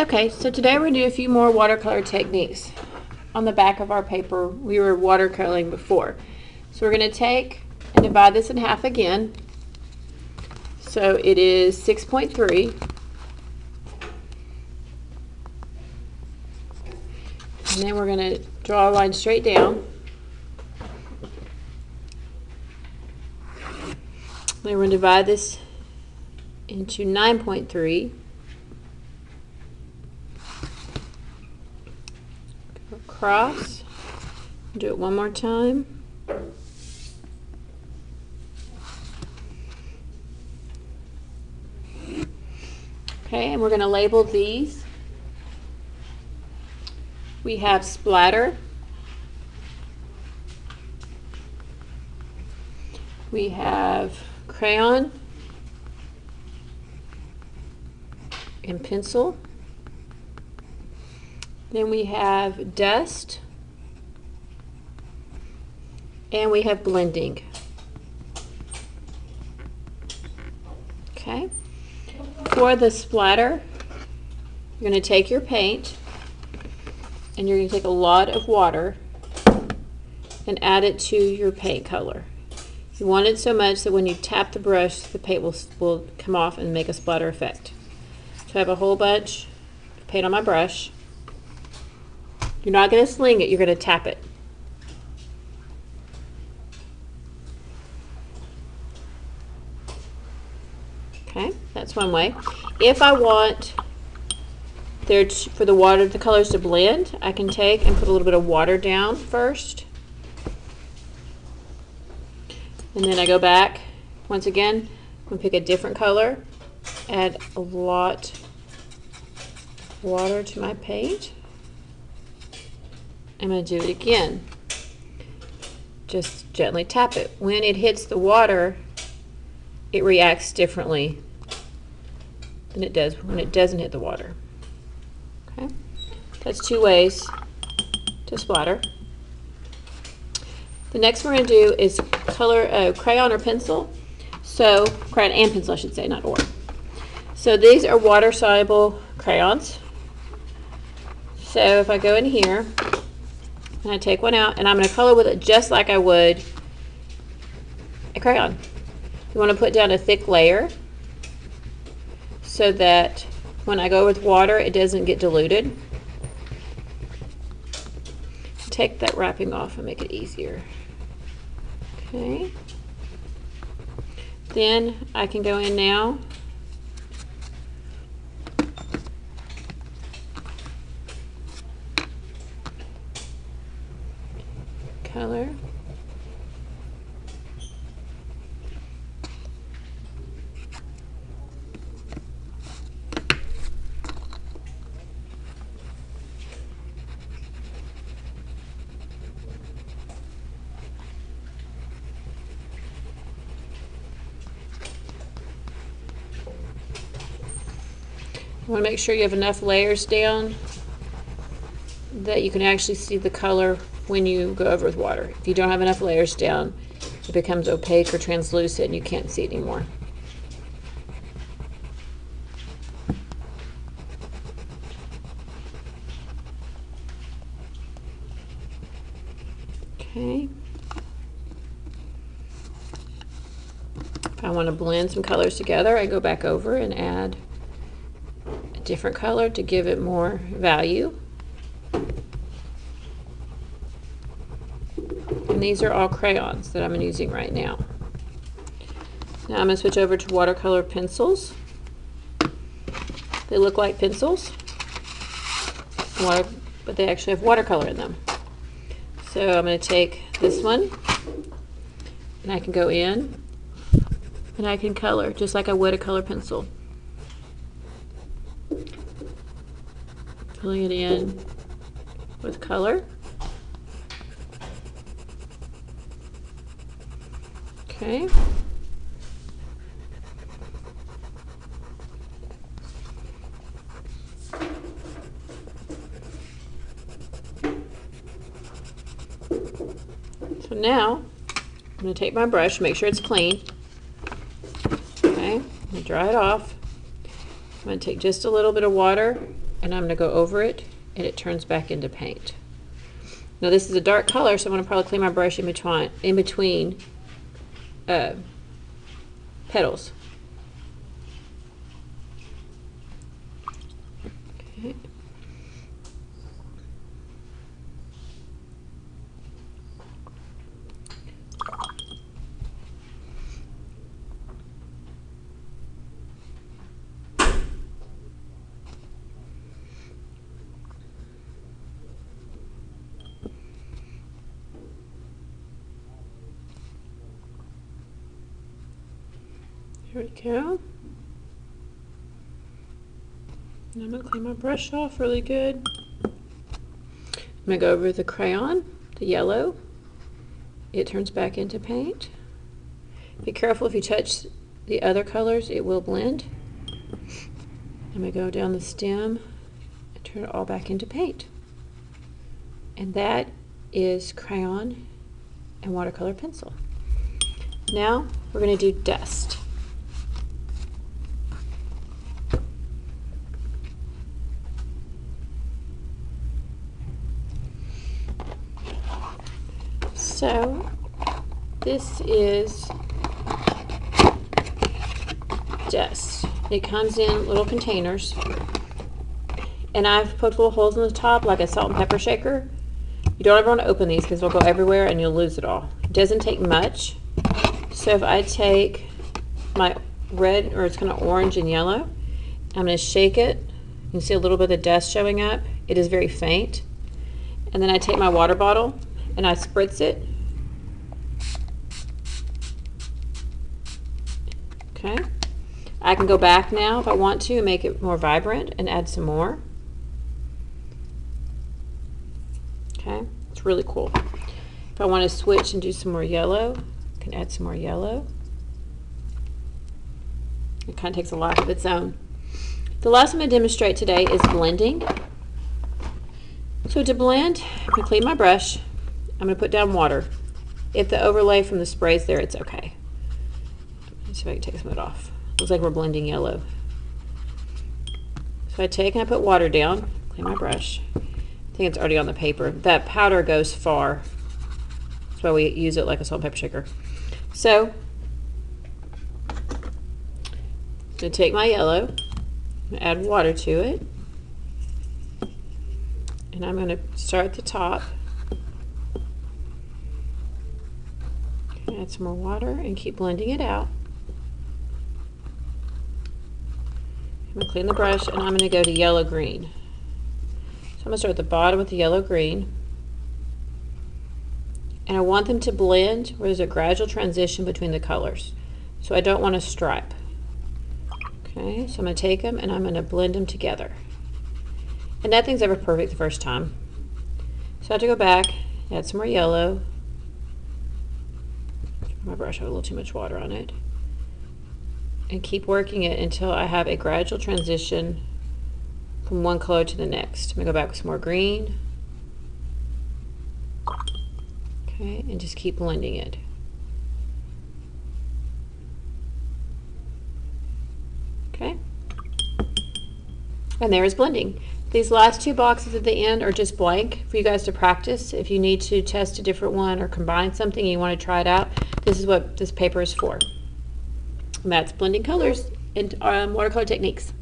Okay, so today we're going to do a few more watercolor techniques. On the back of our paper, we were watercoloring before. So we're going to take and divide this in half again. So it is 6.3. And then we're going to draw a line straight down. Then we're going to divide this into 9.3. Go across. Do it one more time. Okay, and we're going to label these. We have splatter. We have crayon and pencil. Then we have dust. And we have blending. Okay. For the splatter, you're going to take your paint and you're going to take a lot of water and add it to your paint color. You want it so much that when you tap the brush, the paint will come off and make a splatter effect. So I have a whole bunch of paint on my brush. You're not going to sling it, you're going to tap it. Okay, that's one way. If I want for the colors to blend, I can take and put a little bit of water down first. And then I go back, once again, I'm going to pick a different color, add a lot of water to my paint. I'm going to do it again. Just gently tap it. When it hits the water, it reacts differently than it does when it doesn't hit the water. Okay, that's two ways to splatter. The next we're going to do is color crayon or pencil. So crayon and pencil, I should say, not or. So these are water soluble crayons. So if I go in here and I take one out and I'm going to color with it just like I would a crayon. You want to put down a thick layer so that when I go with water, it doesn't get diluted. Take that wrapping off and make it easier. Okay. Then I can go in now color. You want to make sure you have enough layers down that you can actually see the color when you go over with water. If you don't have enough layers down, it becomes opaque or translucent and you can't see it anymore. Okay. If I want to blend some colors together, I go back over and add a different color to give it more value. And these are all crayons that I'm using right now. Now I'm going to switch over to watercolor pencils. They look like pencils, but they actually have watercolor in them. So I'm going to take this one and I can go in and I can color just like I would a color pencil. Filling it in with color. Okay. So now I'm going to take my brush, make sure it's clean. Okay, I'm going to dry it off. I'm going to take just a little bit of water and I'm going to go over it, and it turns back into paint. Now this is a dark color, so I'm going to probably clean my brush in between petals. Okay. Here we go. And I'm going to clean my brush off really good. I'm going to go over the crayon, the yellow. It turns back into paint. Be careful if you touch the other colors, it will blend. I'm going to go down the stem and turn it all back into paint. And that is crayon and watercolor pencil. Now we're going to do dust. So this is dust. It comes in little containers, and I've put little holes in the top like a salt and pepper shaker. You don't ever want to open these because they'll go everywhere and you'll lose it all. It doesn't take much. So if I take my red, or it's kind of orange and yellow, I'm going to shake it. You can see a little bit of dust showing up. It is very faint. And then I take my water bottle and I spritz it. Okay. I can go back now if I want to and make it more vibrant and add some more. Okay, it's really cool. If I want to switch and do some more yellow, I can add some more yellow. It kind of takes a life of its own. The last one I'm going to demonstrate today is blending. So to blend, I'm going to clean my brush. I'm going to put down water. If the overlay from the spray is there, it's okay. Let's see if I can take some of it off. Looks like we're blending yellow. So I take and I put water down, clean my brush. I think it's already on the paper. That powder goes far. That's why we use it like a salt and pepper shaker. So I'm going to take my yellow, add water to it, and I'm going to start at the top. Add some more water and keep blending it out. I'm going to clean the brush and I'm going to go to yellow-green. So I'm going to start at the bottom with the yellow-green. And I want them to blend where there's a gradual transition between the colors. So I don't want a stripe. Okay, so I'm going to take them and I'm going to blend them together. And nothing's ever perfect the first time. So I have to go back, add some more yellow. My brush had a little too much water on it. And keep working it until I have a gradual transition from one color to the next. I'm going to go back with some more green. Okay, and just keep blending it. Okay. And there is blending. These last two boxes at the end are just blank for you guys to practice. If you need to test a different one or combine something and you want to try it out, this is what this paper is for. And that's blending colors and watercolor techniques.